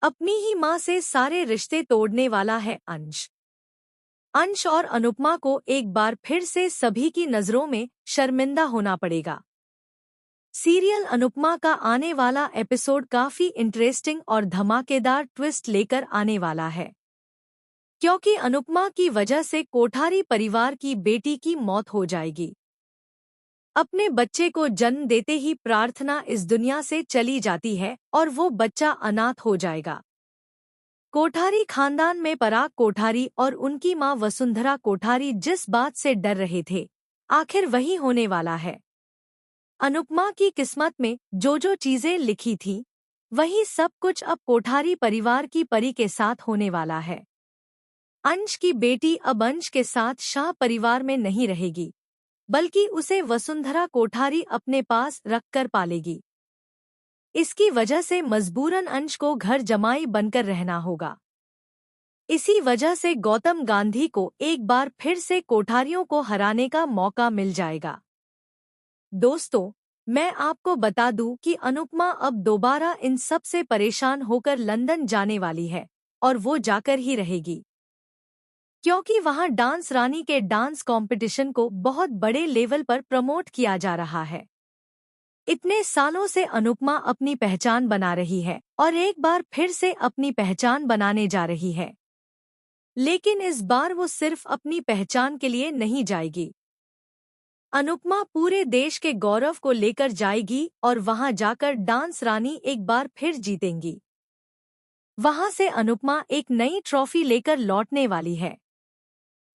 अपनी ही मां से सारे रिश्ते तोड़ने वाला है अंश। अंश और अनुपमा को एक बार फिर से सभी की नजरों में शर्मिंदा होना पड़ेगा। सीरियल अनुपमा का आने वाला एपिसोड काफी इंटरेस्टिंग और धमाकेदार ट्विस्ट लेकर आने वाला है, क्योंकि अनुपमा की वजह से कोठारी परिवार की बेटी की मौत हो जाएगी। अपने बच्चे को जन्म देते ही प्रार्थना इस दुनिया से चली जाती है और वो बच्चा अनाथ हो जाएगा। कोठारी खानदान में पराग कोठारी और उनकी मां वसुंधरा कोठारी जिस बात से डर रहे थे, आखिर वही होने वाला है। अनुपमा की किस्मत में जो चीजें लिखी थीं, वही सब कुछ अब कोठारी परिवार की परी के साथ होने वाला है। अंश की बेटी अब अंश के साथ शाह परिवार में नहीं रहेगी, बल्कि उसे वसुंधरा कोठारी अपने पास रखकर पालेगी। इसकी वजह से मजबूरन अंश को घर जमाई बनकर रहना होगा। इसी वजह से गौतम गांधी को एक बार फिर से कोठारियों को हराने का मौका मिल जाएगा। दोस्तों, मैं आपको बता दूं कि अनुपमा अब दोबारा इन सब से परेशान होकर लंदन जाने वाली है, और वो जाकर ही रहेगी, क्योंकि वहां डांस रानी के डांस कंपटीशन को बहुत बड़े लेवल पर प्रमोट किया जा रहा है। इतने सालों से अनुपमा अपनी पहचान बना रही है और एक बार फिर से अपनी पहचान बनाने जा रही है। लेकिन इस बार वो सिर्फ अपनी पहचान के लिए नहीं जाएगी। अनुपमा पूरे देश के गौरव को लेकर जाएगी और वहां जाकर डांस रानी एक बार फिर जीतेंगी। वहां से अनुपमा एक नई ट्रॉफी लेकर लौटने वाली है।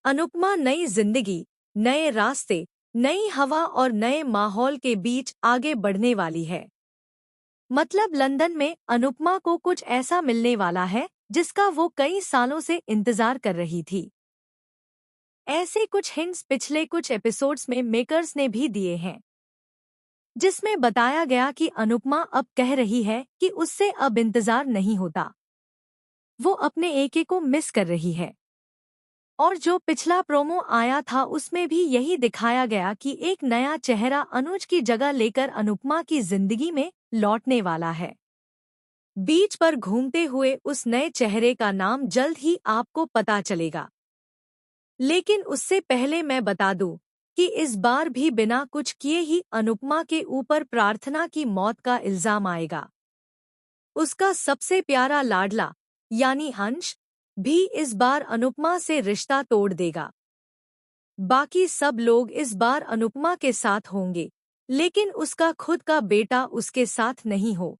अनुपमा नई जिंदगी, नए रास्ते, नई हवा और नए माहौल के बीच आगे बढ़ने वाली है। मतलब लंदन में अनुपमा को कुछ ऐसा मिलने वाला है जिसका वो कई सालों से इंतजार कर रही थी। ऐसे कुछ हिंट्स पिछले कुछ एपिसोड्स में मेकर्स ने भी दिए हैं, जिसमें बताया गया कि अनुपमा अब कह रही है कि उससे अब इंतजार नहीं होता। वो अपने एके को मिस कर रही है। और जो पिछला प्रोमो आया था उसमें भी यही दिखाया गया कि एक नया चेहरा अनुज की जगह लेकर अनुपमा की जिंदगी में लौटने वाला है। बीच पर घूमते हुए उस नए चेहरे का नाम जल्द ही आपको पता चलेगा। लेकिन उससे पहले मैं बता दूं कि इस बार भी बिना कुछ किए ही अनुपमा के ऊपर प्रार्थना की मौत का इल्जाम आएगा। उसका सबसे प्यारा लाडला यानी अंश भी इस बार अनुपमा से रिश्ता तोड़ देगा। बाकी सब लोग इस बार अनुपमा के साथ होंगे, लेकिन उसका खुद का बेटा उसके साथ नहीं हो।